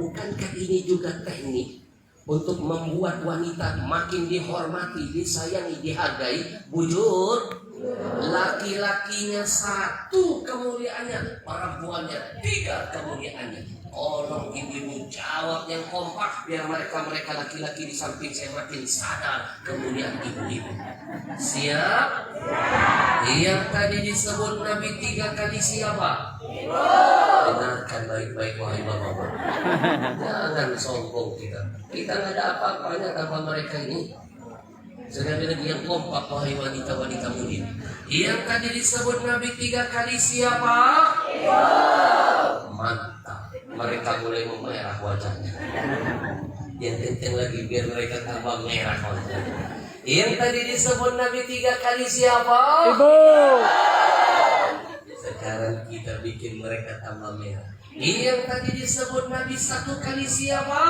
bukankah ini juga teknik untuk membuat wanita makin dihormati, disayangi, dihargai? Bujur, laki-lakinya 1 kemuliaannya, perempuannya 3 kemuliaannya. Tolong ibu-ibu jawab yang kompak biar mereka laki-laki di samping saya makin sadar kemuliaan ibu-ibu. Siap? Yang tadi disebut Nabi 3 kali siapa? Dengarkan baik-baik wahai bapak-bapak. Jangan sombong kita. Kita nggak ada apa-apanya tanpa mereka ini. Sekali lagi yang kompak wahai wanita-wanita mulia. Yang tadi disebut Nabi 3 kali siapa? Mantap. Mereka mulai memerah wajahnya. Yang kenceng lagi biar mereka tambah merah wajahnya. Yang tadi disebut Nabi 3 kali siapa? Ibu. Sekarang kita bikin mereka tambah merah. Yang tadi disebut Nabi 1 kali siapa?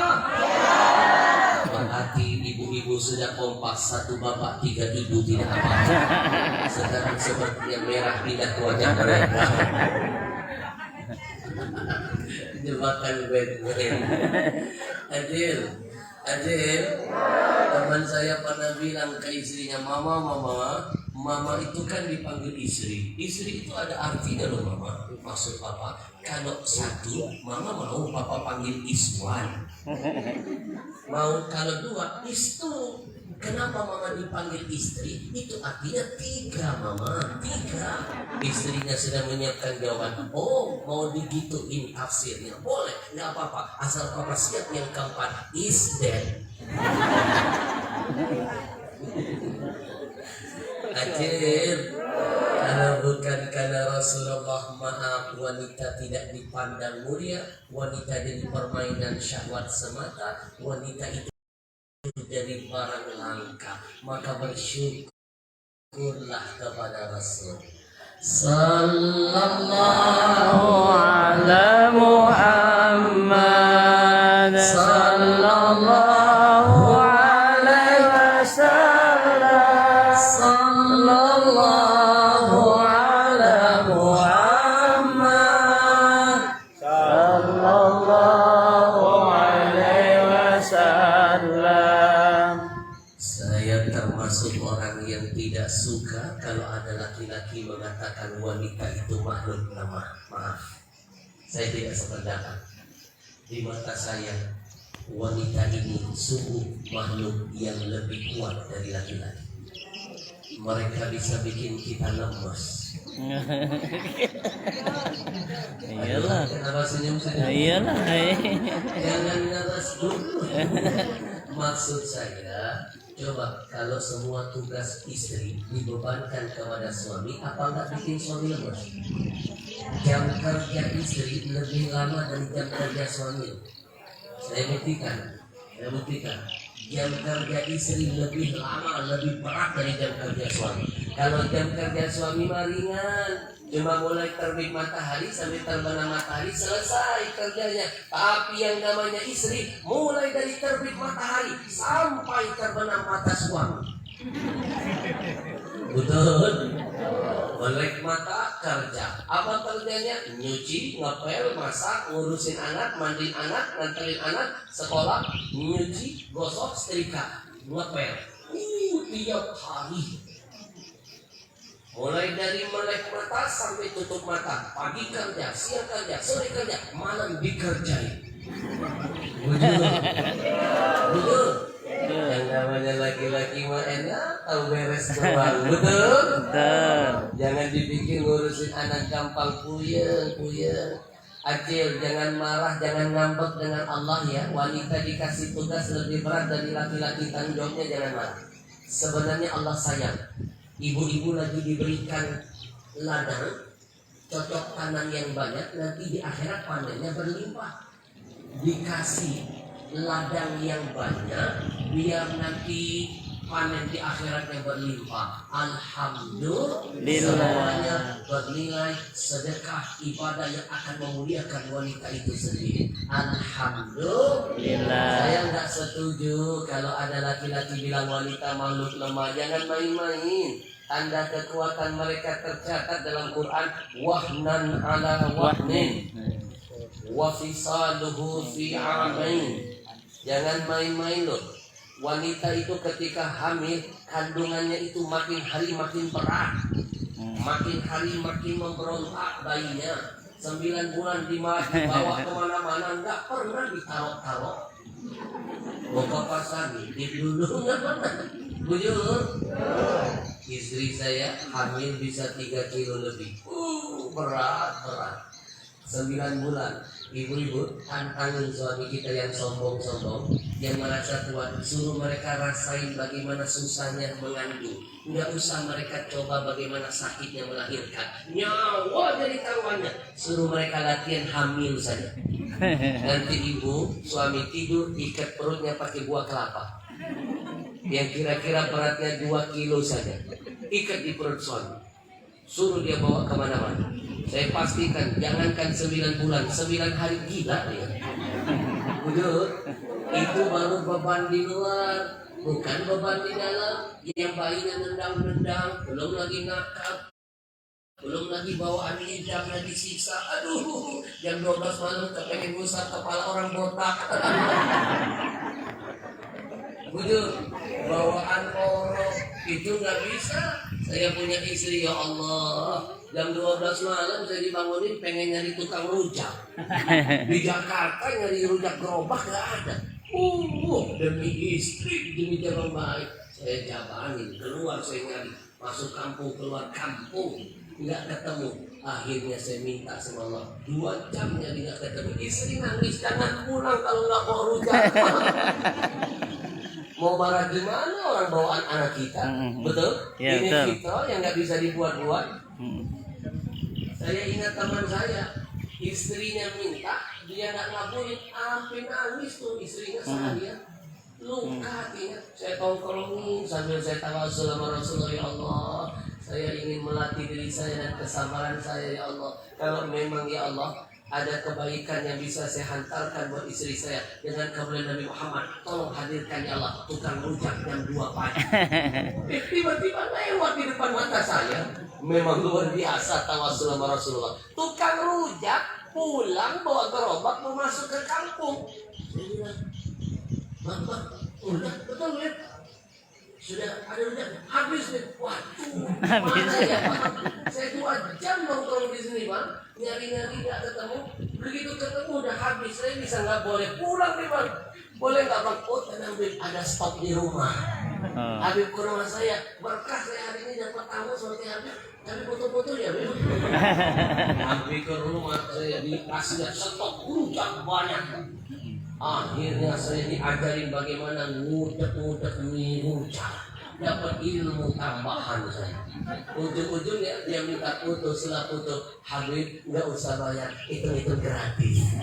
Berarti ibu-ibu sudah kompak, 1 bapak 3 ibu tidak apa-apa. Sekarang sepertinya merah pindah ke wajah mereka. Jebakan Batman. Adil, teman saya pernah bilang ke istrinya, Mama itu kan dipanggil istri. Istri itu ada artinya loh Mama. Maksud Papa, kalau 1, Mama mau Papa panggil Iswan. Kalau 2, Istu. Kenapa Mama dipanggil istri? Itu artinya 3 Mama, 3. Istrinya sedang menyiapkan jawaban. Oh, mau digituin tafsirnya? Boleh, nggak apa-apa. Asal Papa siap yang keempat, is dead. Akhir, kalau bukan karena Rasulullah maaf wanita tidak dipandang mulia, wanita jadi permainan syahwat semata, wanita itu jadi barang langka, maka bersyukurlah kepada Rasul sallallahu Ala Muhammad sallallahu alaihi wasallam sallallahu ala Muhammad sallallahu alaihi wasallam. Saya termasuk orang yang tidak suka kalau ada laki-laki mengatakan wanita itu makhluk lemah. Maaf, saya tidak sependapat. Di mata saya, wanita ini sungguh makhluk yang lebih kuat dari laki-laki. Mereka bisa bikin kita lemas. Iyalah. Kenapa senyum-senyum? Iyalah. Jangan nervous dulu. Maksud saya, coba kalau semua tugas istri dibebankan kepada suami, apa enggak bikin suami lemas? Jam kerja istri lebih lama dari jam kerja suami. Saya buktikan. Jam kerja istri lebih lama, lebih berat dari jam kerja suami. Kalau jam kerja suami mah ringan, cuma mulai terbit matahari sampai terbenam matahari selesai kerjanya. Tapi yang namanya istri mulai dari terbit matahari sampai terbenam mata suami. Betul. Melek mata kerja. Apa kerjanya? Nyuci, ngepel, masak, ngurusin anak, mandiin anak, nganterin anak sekolah, nyuci, gosok, setrika, ngepel. Tiap hari. Mulai dari melek mata sampai tutup mata. Pagi kerja, siang kerja, sore kerja, malam dikerjain. Betul. Yang namanya laki-laki mah enak, tahu beres doang. Betul. Jangan dibikin ngurusin anak gampang puyeng. Acil, jangan marah, jangan ngambek dengan Allah ya. Wanita dikasih tugas lebih berat dari laki-laki, tanggung jawabnya jangan marah. Sebenarnya Allah sayang. Ibu-ibu lagi diberikan ladang, cocok tanam yang banyak, nanti di akhirat panennya berlimpah. Dikasih ladang yang banyak, biar nanti panen di akhiratnya berlimpah. Alhamdulillah, semuanya bernilai sedekah ibadah yang akan memuliakan wanita itu sendiri. Alhamdulillah. Saya nggak setuju kalau ada laki-laki bilang wanita makhluk lemah. Jangan main-main. Tanda kekuatan mereka tercatat dalam Quran, wahnan ala wahnin. wa fisaluhu fi amain. Jangan main-main loh. Wanita itu ketika hamil, kandungannya itu makin hari makin berat, makin hari makin memberontak bayinya. 9 bulan dibawa kemana-mana, nggak pernah ditaruh-taruh. Mau ke pasar, dulu nggak pernah. Bujur, istri saya hamil bisa 3 kilo lebih. Berat. 9 bulan. Ibu-ibu, tantangin suami kita yang sombong-sombong, yang merasa kuat, suruh mereka rasain bagaimana susahnya mengandung. Nggak usah mereka coba bagaimana sakitnya melahirkan. Nyawa jadi taruhannya. Suruh mereka latihan hamil saja. Nanti ibu, suami tidur, ikat perutnya pakai buah kelapa. Yang kira-kira beratnya 2 kilo saja. Ikat di perut suami. Suruh dia bawa kemana-mana. Saya pastikan, jangankan 9 bulan, 9 hari gila dia. Udah, itu baru beban di luar, bukan beban di dalam. Yang bayinya nendang-nendang, belum lagi ngakak, belum lagi bawaannya jamnya disiksa. Aduh, jam 12 malam kepengen ngusap kepala orang botak. Udah, bawaan orang itu nggak bisa. Saya punya istri, ya Allah, jam 12 malam saya dibangunin pengen nyari tukang rujak. Di Jakarta nyari rujak gerobak gak ada. Demi istri, demi jalan baik, saya jabanin, keluar saya nyari, masuk kampung, keluar kampung, nggak ketemu. Akhirnya saya minta sama Allah, 2 jam nyari nggak ketemu. Istri nangis, jangan pulang kalau nggak bawa rujak. Mau marah gimana orang bawaan anak kita, betul? Ya, Ini betul. kita yang nggak bisa dibuat-buat. Saya ingat teman saya, istrinya minta, dia nggak ngabulin, sampai nangis tuh istrinya saya. Luka hatinya. Saya tongkrongin sambil saya tawasul sama Rasulullah, ya Allah, saya ingin melatih diri saya dan kesabaran saya, ya Allah. Kalau memang ya Allah ada kebaikan yang bisa saya hantarkan buat istri saya dengan kemuliaan Nabi Muhammad, tolong hadirkan ya Allah tukang rujak jam 2 pagi. Tiba-tiba lewat di depan mata saya. Memang luar biasa tawasul sama Rasulullah. Tukang rujak pulang bawa gerobak mau masuk ke kampung. Saya bilang, Bang, rujak betul ya? Sudah ada rujak habis nih. Waduh, mana ya Pak? Saya 2 jam nongkrong di sini Bang, nyari-nyari nggak ketemu. Begitu ketemu udah habis. Saya bisa nggak boleh pulang nih Bang? Boleh nggak Bang? Oh tenang Bib, ada stok di rumah. Habib ke rumah saya, berkah saya hari ini dapat tamu seperti Habib. Tapi foto-foto ya Bib. Habib ke rumah saya dikasih stok rujak banyak. Akhirnya saya diajarin bagaimana ngudek-ngudek mie rujak. Dapat ilmu tambahan saya. Ujung-ujungnya dia minta foto, setelah foto, Habib nggak usah bayar, itu gratis.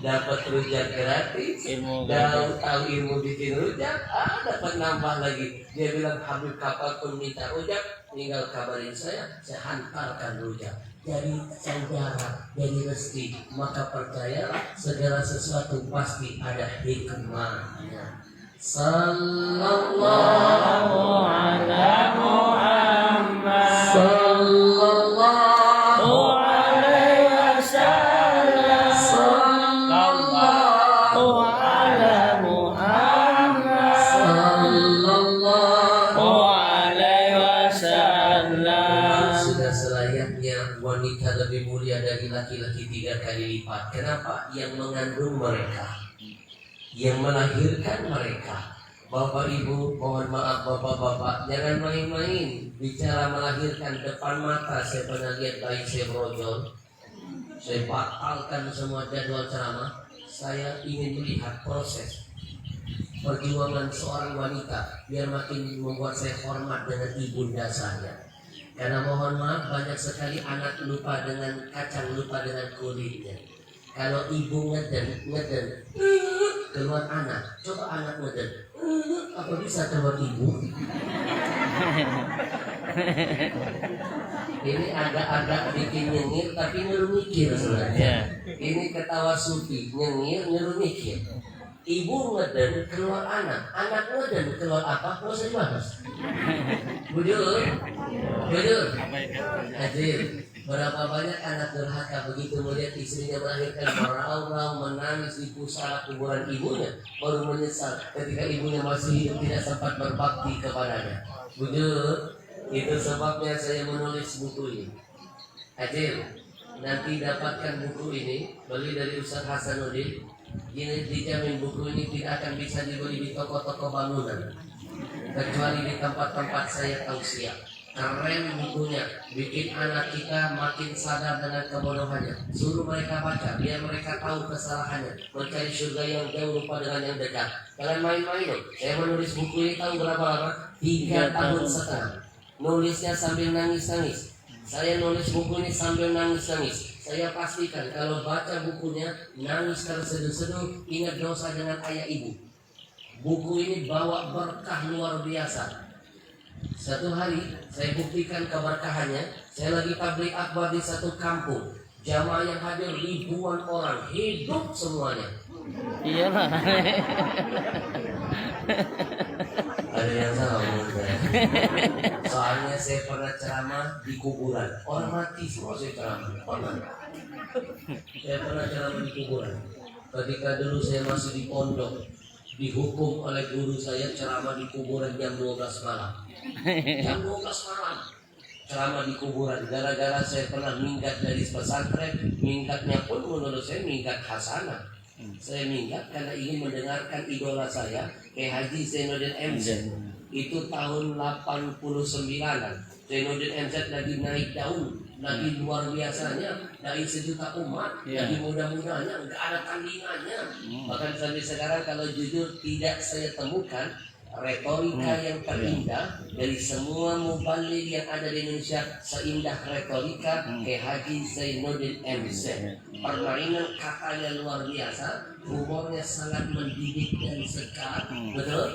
Dapat rujak gratis, tahu ilmu bikin rujak, dapat nambah lagi. Dia bilang, Habib kapanpun minta rujak, tinggal kabarin saya hantarkan rujak. Jadi saudara, jadi rezeki, maka percayalah segala sesuatu pasti ada hikmahnya. Sallallahu ala Muhammad, sallallahu alaihi wasallam, sallallahu ala Muhammad, sallallahu alaihi wasallam. Sudah selayaknya wanita lebih mulia dari laki-laki 3 kali lipat. Kenapa? Yang mengandung mereka, yang melahirkan mereka. Bapak Ibu, mohon maaf bapak-bapak, jangan main-main bicara melahirkan depan mata. Saya pernah lihat bayi saya brojol, saya batalkan semua jadwal ceramah. Saya ingin melihat proses perjuangan seorang wanita biar makin membuat saya hormat dengan ibunda saya. Karena mohon maaf, banyak sekali anak lupa dengan kacang, lupa dengan kulitnya. Kalau ibu ngeden, keluar anak. Coba anak ngeden, apa bisa keluar ibu? Ini agak-agak bikin nyengir, tapi nyuruh mikir sebenarnya. Ini ketawa sufi, nyengir, nyuruh mikir. Ibu ngeden, keluar anak. Anak ngeden, keluar apa? Nggak usah dibahas. Bujur, hadir. Berapa banyak anak durhaka begitu melihat istrinya melahirkan meraung-raung menangis di pusara kuburan ibunya, baru menyesal ketika ibunya masih hidup tidak sempat berbakti kepadanya. Bujur, itu sebabnya saya menulis buku ini. Hadir, nanti dapatkan buku ini, beli dari Ustaz Hasanuddin. Ini dijamin buku ini tidak akan bisa dibeli di toko-toko bangunan, kecuali di tempat-tempat saya tausiah. Keren bukunya, bikin anak kita makin sadar dengan kebodohannya. Suruh mereka baca, biar mereka tahu kesalahannya, mencari surga yang jauh lupa dengan yang dekat. Jangan main-main loh. Saya menulis buku ini tahu berapa lama? 3 tahun setengah. Nulisnya sambil nangis-nangis. Saya nulis buku ini sambil nangis-nangis. Saya pastikan kalau baca bukunya, nangis terseduh-seduh, ingat dosa dengan ayah ibu. Buku ini bawa berkah luar biasa. Satu hari saya buktikan keberkahannya. Saya lagi tabligh akbar di satu kampung. Jamaah yang hadir ribuan orang, hidup semuanya. Iyalah. Ada yang salah menurut saya. Soalnya saya pernah ceramah di kuburan. Orang mati semua saya ceramah. Saya pernah ceramah di kuburan. Ketika dulu saya masih di pondok, dihukum oleh guru saya ceramah di kuburan jam 12 malam. Jam 12 malam ceramah di kuburan. Gara-gara saya pernah minggat dari pesantren. Minggatnya pun menurut saya minggat hasanah. Saya minggat karena ingin mendengarkan idola saya, Kiai Haji Zainuddin MZ. Itu tahun 89-an. Zainuddin MZ lagi naik daun, lagi luar biasanya, dari 1 juta umat, lagi mudah-mudahnya, nggak ada tandingannya. Bahkan sampai sekarang kalau jujur tidak saya temukan retorika yang terindah dari semua muballigh yang ada di Indonesia seindah retorika Kiai Haji Zainuddin MZ. Permainan katanya luar biasa, humornya sangat mendidik dan segar, betul?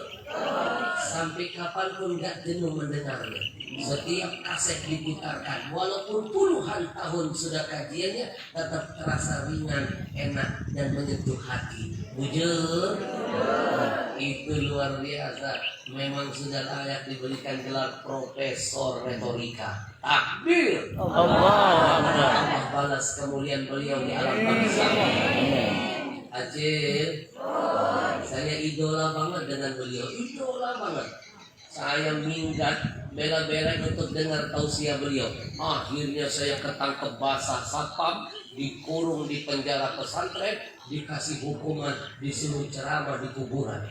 Sampai kapanpun nggak jenuh mendengarnya. Setiap kaset diputarkan, walaupun puluhan tahun sudah kajiannya, tetap terasa ringan, enak, dan menyentuh hati. Bujur, itu luar biasa. Memang sudah layak diberikan gelar profesor retorika. Takbir. Allah balas kemuliaan beliau di alam bangsa. Acil, saya idola banget dengan beliau. Idola banget. Saya minggat bela-bela untuk dengar tausiah beliau. Akhirnya saya ketangkep basah satpam, dikurung di penjara pesantren, dikasih hukuman, disuruh ceramah di kuburan.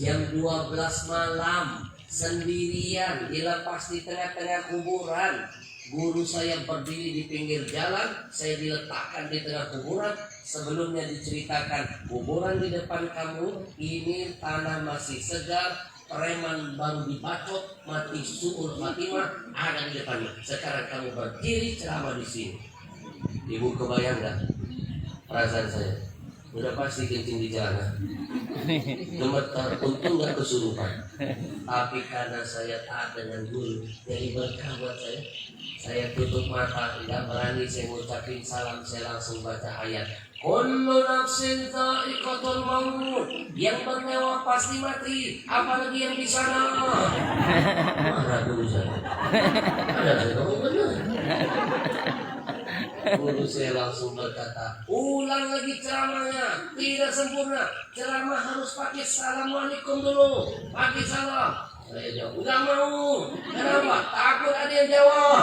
Jam 12 malam sendirian dilepas di tengah-tengah kuburan. Guru saya berdiri di pinggir jalan, saya diletakkan di tengah kuburan. Sebelumnya diceritakan, kuburan di depan kamu ini tanah masih segar, preman baru dibacok, mati suul Fatimah ada di depannya. Sekarang kamu berdiri ceramah di sini. Ibu kebayang nggak perasaan saya? Udah pasti kencing di jalan. Gemetar, untung nggak kesurupan. Tapi karena saya taat dengan guru, jadi berkah buat saya. Saya tutup mata, tidak berani saya ngucapin salam, saya langsung baca ayat. Kullu nafsin dha'iqatul maut. Yang bernyawa pasti mati, apalagi yang di sana. Mana guru saya? Ada saya ngomong benar. Guru saya langsung berkata, ulang lagi ceramahnya, tidak sempurna. Ceramah harus pakai assalamualaikum dulu, pakai salam. Saya jawab, enggak mau. Kenapa? Takut ada yang jawab.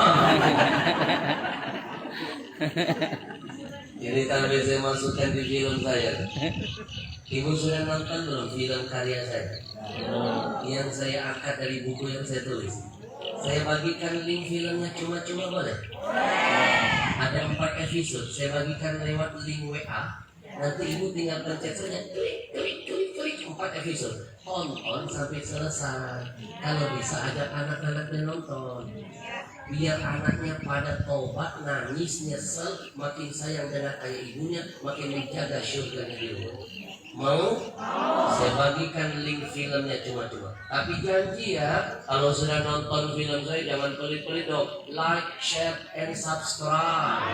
Ini sampai saya masukkan di film saya. Ibu sudah nonton belum film karya saya? Yang saya angkat dari buku yang saya tulis. Saya bagikan link filmnya cuma-cuma boleh? Ada 4 episode, saya bagikan lewat link WA. Nanti ibu tinggal pencet saja, klik 4 episode. Tonton sampai selesai. Kalau bisa ajak anak-anaknya nonton. Biar anaknya pada tobat, nangis, nyesel, makin sayang dengan ayah ibunya, makin dijaga syurganya di rumah. Mau? Saya bagikan link filmnya cuma-cuma. Tapi janji ya, kalau sudah nonton film saya jangan pelit-pelit dong. Like, share, and subscribe.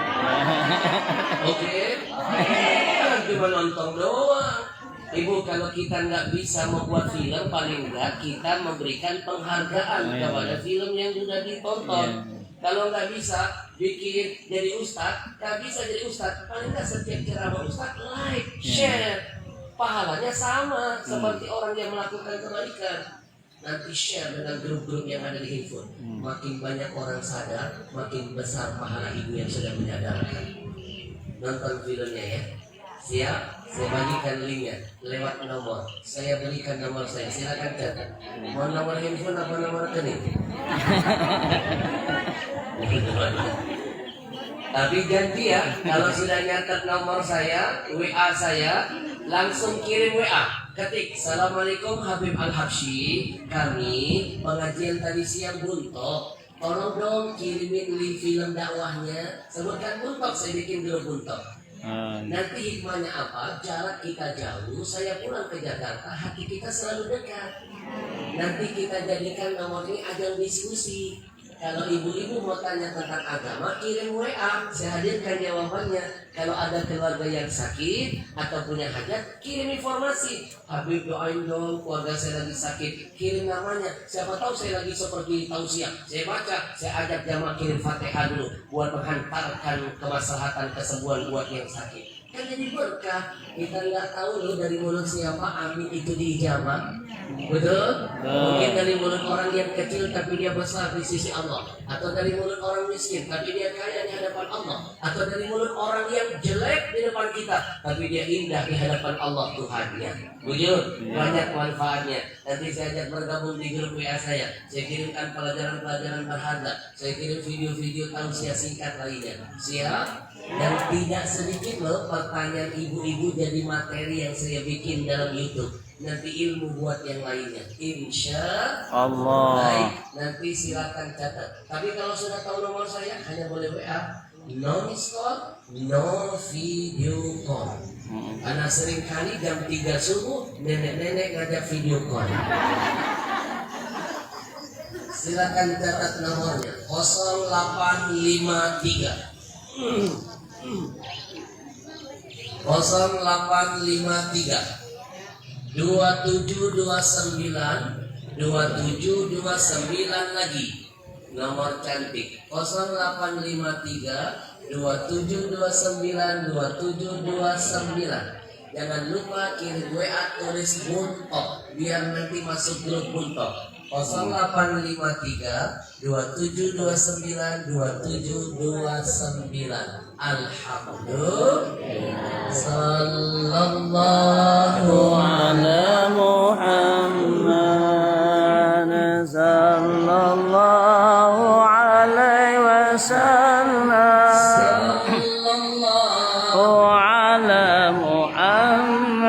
Oke? Jangan cuma nonton doang. Ibu, kalau kita nggak bisa membuat film, paling nggak kita memberikan penghargaan kepada film yang sudah ditonton. Kalau nggak bisa, bikin jadi ustadz, nggak bisa jadi ustadz. Paling nggak setiap ceramah ustadz like, share, pahalanya sama seperti orang yang melakukan kebaikan. Nanti share dengan grup-grup yang ada di handphone. Makin banyak orang sadar, makin besar pahala ibu yang sudah menyadarkan. Nonton filmnya ya. Siap? Saya bagikan linknya lewat nomor. Saya berikan nomor saya. Silakan catat. Mau nomor handphone apa nomor rekening? Tapi ganti ya. Kalau sudah nyatat nomor saya, WA saya, langsung kirim WA. Ketik, Assalamualaikum Habib Al-Habsyi. Kami pengajian tadi siang buntok. Tolong dong kirimin link film dakwahnya. Sebutkan buntok, saya bikin grup buntok. Nanti hikmahnya apa? Jarak kita jauh, saya pulang ke Jakarta, hati kita selalu dekat. Nanti kita jadikan nomor ini ajang diskusi. Kalau ibu-ibu mau tanya tentang agama, kirim WA, saya hadirkan jawabannya. Kalau ada keluarga yang sakit atau punya hajat, kirim informasi. Habib doain dong, keluarga saya lagi sakit, kirim namanya. Siapa tahu saya lagi seperti tausiah. Saya baca, saya ajak jamaah kirim Fatihah dulu buat menghantarkan kemaslahatan kesembuhan buat yang sakit. Kan jadi berkah. Kita nggak tahu loh dari mulut siapa amin itu diijabah. Betul? Mungkin dari mulut orang yang kecil tapi dia besar di sisi Allah. Atau dari mulut orang miskin tapi dia kaya di hadapan Allah. Atau dari mulut orang yang jelek di depan kita tapi dia indah di hadapan Allah Tuhannya. Betul? Banyak manfaatnya. Nanti saya ajak bergabung di grup WA saya. Saya kirimkan pelajaran-pelajaran berharga. Saya kirim video-video tausiah singkat lainnya. Siap? Dan tidak sedikit loh pertanyaan ibu-ibu jadi materi yang saya bikin dalam YouTube. Nanti ilmu buat yang lainnya. Insya Allah. Baik, nanti silakan catat. Tapi kalau sudah tahu nomor saya hanya boleh WA. No miss call, no video call. Karena sering kali jam 3 subuh nenek-nenek ngajak video call. Silakan catat nomornya 0853 0853 2729 2729 lagi nomor cantik 0853 2729 2729. Jangan lupa kirim WA tulis buntok biar nanti masuk grup buntok 0853 2729 2729. Alhamdulillah. Sallallahu ala Muhammad sallallahu alaihi wasallam. Sallallahu ala Muhammad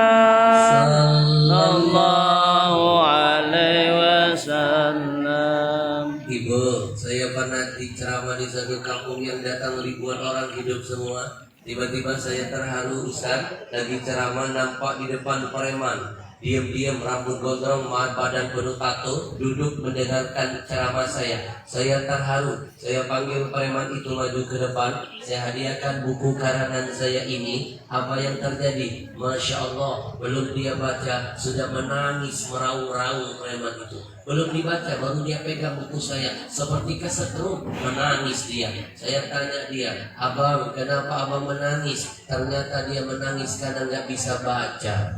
sallallahu alaihi wasallam. Ibu, saya pernah ceramah di satu kampung yang datang ribuan orang hidup semua. Tiba-tiba saya terharu, Ustaz, lagi ceramah nampak di depan preman. Diam-diam rambut gondrong, badan penuh tato, duduk mendengarkan ceramah saya. Saya terharu, saya panggil preman itu maju ke depan. Saya hadiahkan buku karangan saya ini. Apa yang terjadi? Masya Allah, belum dia baca, sudah menangis meraung-raung preman itu. Belum dibaca, baru dia pegang buku saya. Seperti kesetrum, menangis dia. Saya tanya dia, abang, kenapa abang menangis? Ternyata dia menangis karena nggak bisa baca.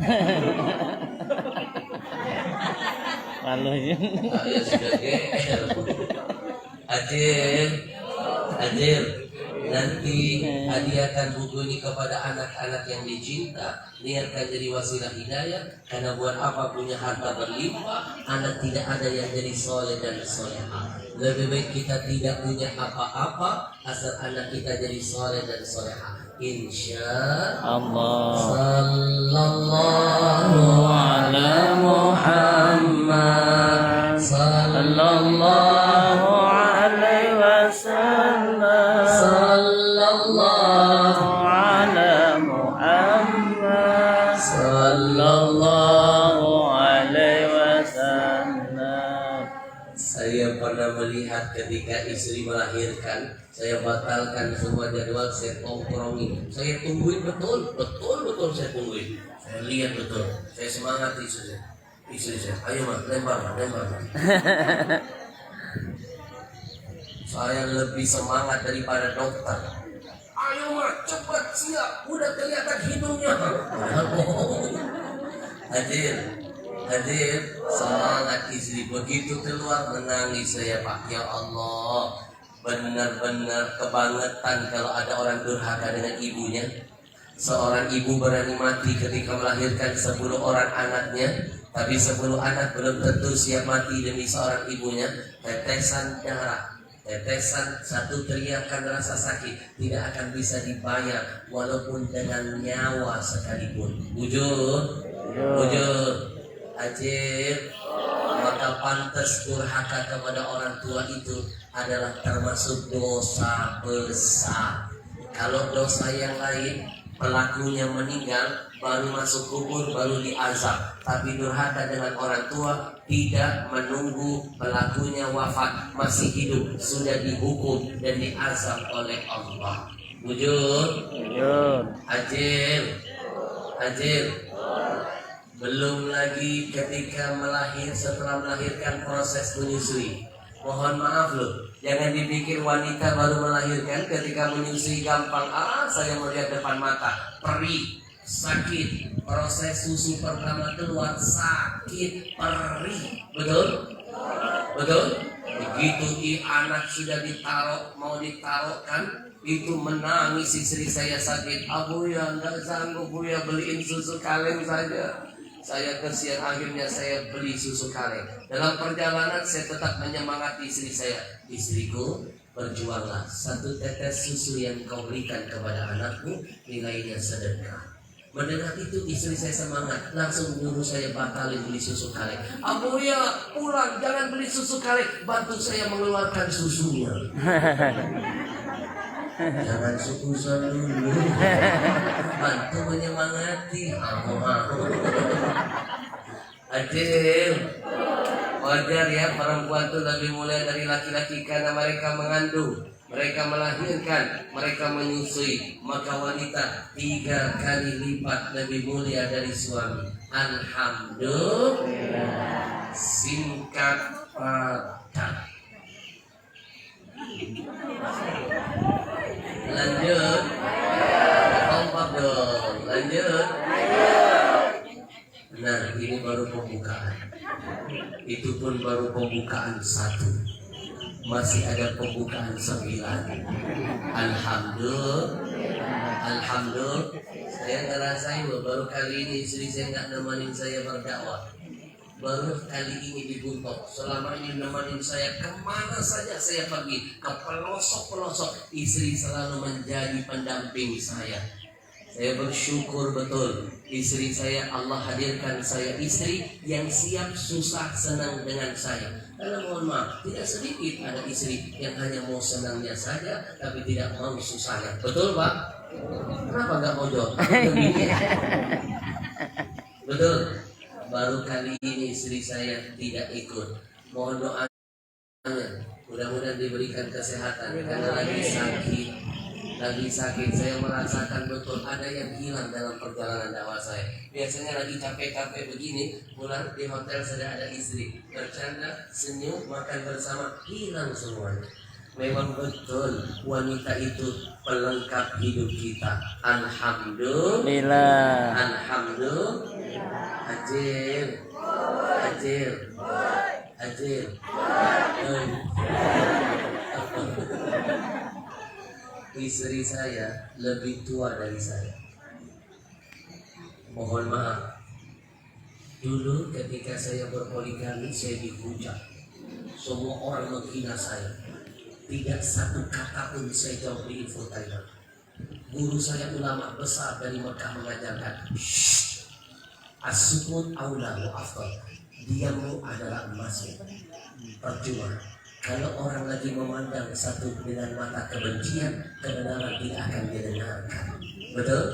Malunya. Saya sudah GR. Adil, nanti hadiahkan buku ini kepada anak-anak yang dicinta. Niatkan jadi wasilah hidayah. Karena buat apa punya harta berlimpah, anak tidak ada yang jadi soleh dan solehah. Lebih baik kita tidak punya apa-apa, asal anak kita jadi soleh dan solehah. Insya Allah. Sallallahu ala Muhammad Sallallahu alaihi wasallam. Sallallahu ala Muhammad sallallahu alaihi wasallam. Saya pernah melihat ketika istri melahirkan, saya batalkan semua jadwal, saya tongkrongin, saya tungguin betul saya tungguin, saya lihat betul, saya semangat istri saya, ayo mah lempar. Saya lebih semangat daripada dokter. Ayo mah cepat siap, udah kelihatan hidungnya. Hadir, semangat istri. Begitu keluar menangis saya, Pak. Ya Allah, benar-benar kebangetan kalau ada orang durhaka dengan ibunya. Seorang ibu berani mati ketika melahirkan 10 orang anaknya, tapi 10 anak belum tentu siap mati demi seorang ibunya. Tetesan darah, tetesan satu teriakan rasa sakit tidak akan bisa dibayar walaupun dengan nyawa sekalipun. Wujud ajib. Maka pantas durhaka kepada orang tua itu adalah termasuk dosa besar. Kalau dosa yang lain pelakunya meninggal baru masuk kubur baru diazab, tapi durhaka dengan orang tua tidak menunggu pelakunya wafat, masih hidup sudah dihukum dan diazab oleh Allah. Wujud ajib. Belum lagi ketika setelah melahirkan proses menyusui. Mohon maaf loh, jangan dipikir wanita baru melahirkan ketika menyusui gampang. Saya melihat depan mata, perih, sakit. Proses susu pertama keluar sakit, perih. Betul? Begitu anak sudah mau ditaruhkan, itu menangis istri saya sakit. Abu ya nggak sanggup Bu ya, beliin susu kaleng saja. Saya kesian, akhirnya saya beli susu kaleng. Dalam perjalanan saya tetap menyemangati istri saya. Istriku, berjuanglah. 1 tetes susu yang kau berikan kepada anakmu nilainya sedekah. Mendengar itu istri saya semangat, langsung menyuruh saya batalin beli susu kaleng. Abu ya pulang, jangan beli susu kaleng, bantu saya mengeluarkan susunya. Jangan sukusan dulu, bantu menyemangati. Adil, wajar ya perempuan itu lebih mulia dari laki-laki karena mereka mengandung, mereka melahirkan, mereka menyusui. Maka wanita 3 kali lipat lebih mulia dari suami. Alhamdulillah. Singkat padat. Lanjut. Kompak dong. Lanjut. Nah, ini baru pembukaan. Itu pun baru pembukaan 1. Masih ada pembukaan 9. Alhamdulillah. Saya ngerasain loh, baru kali ini istri saya nggak nemenin saya berdakwah. Baru kali ini dibuntok. Selama ini nemenin saya kemana saja saya pergi, ke pelosok-pelosok, istri selalu menjadi pendamping saya. Saya bersyukur betul, istri saya, Allah hadirkan saya istri yang siap susah senang dengan saya. Karena mohon maaf, tidak sedikit ada istri yang hanya mau senangnya saja, tapi tidak mau susahnya. Betul Pak? Kenapa nggak mau jawab? Betul. Baru kali ini istri saya tidak ikut. Mohon doanya, mudah-mudahan diberikan kesehatan karena lagi sakit. Saya merasakan betul ada yang hilang dalam perjalanan dakwah saya. Biasanya lagi capek-capek begini, pulang di hotel sudah ada istri, bercanda, senyum, makan bersama, hilang semuanya. Memang betul wanita itu pelengkap hidup kita. Alhamdulillah. Ajil. Istri saya lebih tua dari saya. Mohon maaf. Dulu ketika saya berpoligami, saya dihujat. Semua orang menghina saya. Tidak satu kata pun saya jawab di infotainment. Guru saya ulama besar dari Mekah mengajarkan, as-sukut aula wa afdal. Diammu adalah emasmu. Percuma kalau orang lagi memandang satu dengan mata kebencian, kebenaran tidak akan didengarkan. Betul?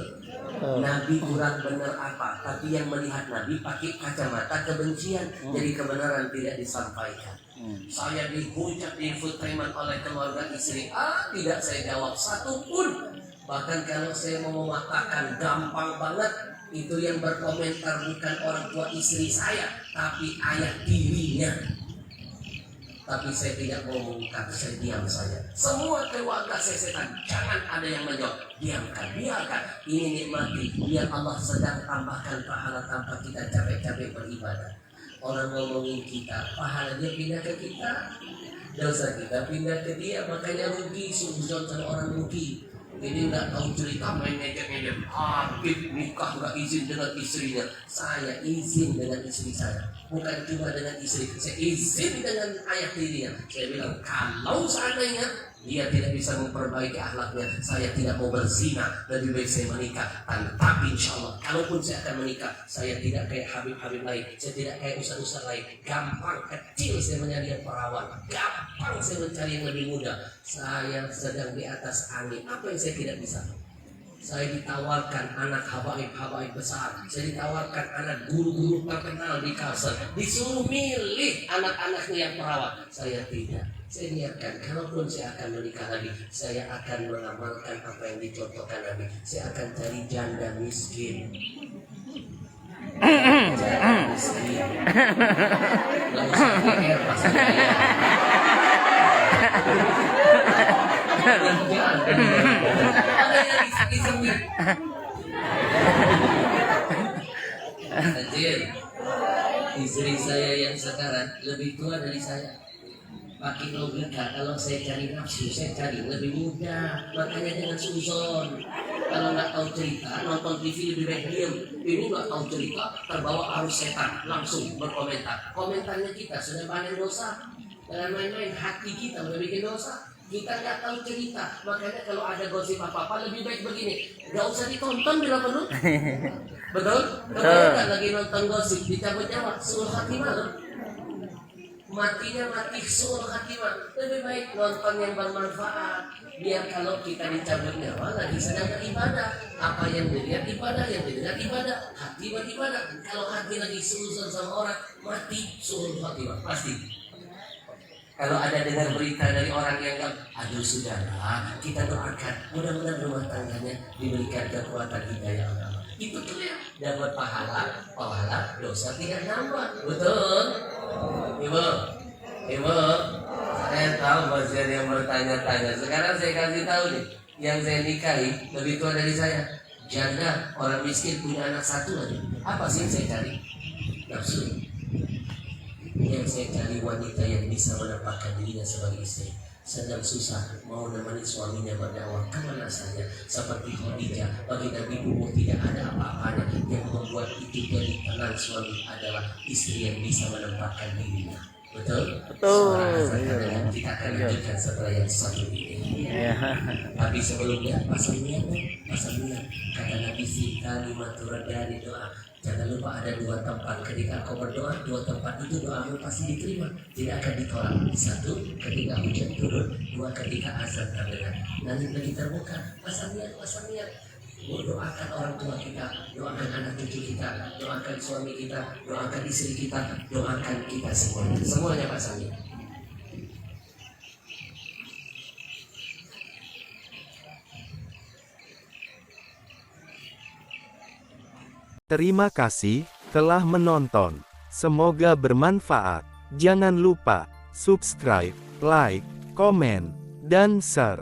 Nabi kurang benar apa, tapi yang melihat Nabi pakai kacamata kebencian, jadi kebenaran tidak disampaikan. Saya dihujat di infotainment oleh keluarga istri. Tidak saya jawab satu pun. Bahkan kalau saya mau mematahkan gampang banget. Itu yang berkomentar bukan orang tua istri saya, tapi ayah tirinya. tapi saya tidak mau mengungkap, saya diam saja. Semua keluarga saya setan, jangan ada yang menjawab, diamkan, biarkan. Ini nikmati, biar Allah sedang tambahkan pahala tanpa kita capek-capek beribadah. Orang ngomongin kita, pahala dia pindah ke kita, dosa kita pindah ke dia, makanya rugi, suzon sama orang rugi. Ini nggak tahu cerita main ngejek-ngejek. Habib nikah nggak izin dengan istrinya. Saya izin dengan istri saya. Bukan cuma dengan istri. Saya izin dengan ayah tirinya. Saya bilang kalau seandainya dia tidak bisa memperbaiki akhlaknya, saya tidak mau berzina. Lebih baik saya menikah. Tapi insya Allah, kalaupun saya akan menikah, saya tidak kayak Habib-Habib lain. Saya tidak kayak ustaz-ustaz lain. Gampang kecil saya mencari perawan. Gampang saya mencari yang lebih muda. Saya sedang di atas angin. Apa yang saya tidak bisa? Saya ditawarkan anak habaib besar. Saya ditawarkan anak guru-guru terkenal di Kalsel. Disuruh milih anak-anaknya yang perawat. Saya tidak. Saya niatkan, kalaupun saya akan menikah lagi, saya akan mengamalkan apa yang dicontohkan Nabi. Saya akan cari janda miskin. Janda miskin. Nggak usah PR pasal kaya. Ada yang iseng-isengnya. Kecil, istri saya yang sekarang lebih tua dari saya. Pakai logika, kalau saya cari nafsu, saya cari lebih mudah. Makanya dengan suzon. Kalau nggak tahu cerita, nonton TV lebih baik diam. Ini nggak tahu cerita, terbawa arus setan, langsung berkomentar. Komentarnya kita sudah banyak dosa. Dengan main-main hati kita udah bikin dosa. Kita nggak tahu cerita, makanya kalau ada gosip apa-apa lebih baik begini. Nggak usah ditonton bila perlu. Betul? Kalau kita lagi nonton gosip, dicabut nyawa, suul khatimah. Matinya mati suul khatimah. Lebih baik nonton yang bermanfaat. Biar kalau kita dicabut nyawa lagi sedang beribadah. Apa yang dilihat ibadah, yang didengar ibadah, hati beribadah. Kalau hati lagi suzon sama orang, mati suul khatimah pasti. Kalau ada dengar berita dari orang yang aduh sudahlah, kita doakan mudah-mudahan rumah tangganya diberikan kekuatan hidayah Allah. Itu clear, dapat pahala, dosa tidak nambah. Betul? Ibu, saya tahu masih ada yang bertanya-tanya. Sekarang saya kasih tahu nih, yang saya nikahi lebih tua dari saya. Janda, orang miskin punya anak satu lagi. Apa sih yang saya cari? Nafsu. Yang saya cari wanita yang bisa menempatkan dirinya sebagai istri. Sedang susah mau menemani suaminya berdakwah kemana saja. Seperti Khadijah, bagi Nabi Nuh tidak ada apa-apanya. Yang membuat itu jadi tenang suami adalah istri yang bisa menempatkan dirinya. Betul? Betul. Kita akan lanjutkan setelah yang satu ini. Tapi sebelumnya pasal niat. Kata Nabi Sita lima turun dari doa. Jangan lupa ada dua tempat. Ketika kau berdoa, dua tempat itu doamu pasti diterima, tidak akan ditolak. Satu, ketika hujan turun. Dua, ketika azan terdengar. Nanti lagi terbuka. Pasang niat. Doakan orang tua kita, doakan anak cucu kita, doakan suami kita, doakan istri kita, doakan kita semuanya. Semuanya pasang niat. Terima kasih telah menonton. Semoga bermanfaat. Jangan lupa subscribe, like, komen, dan share.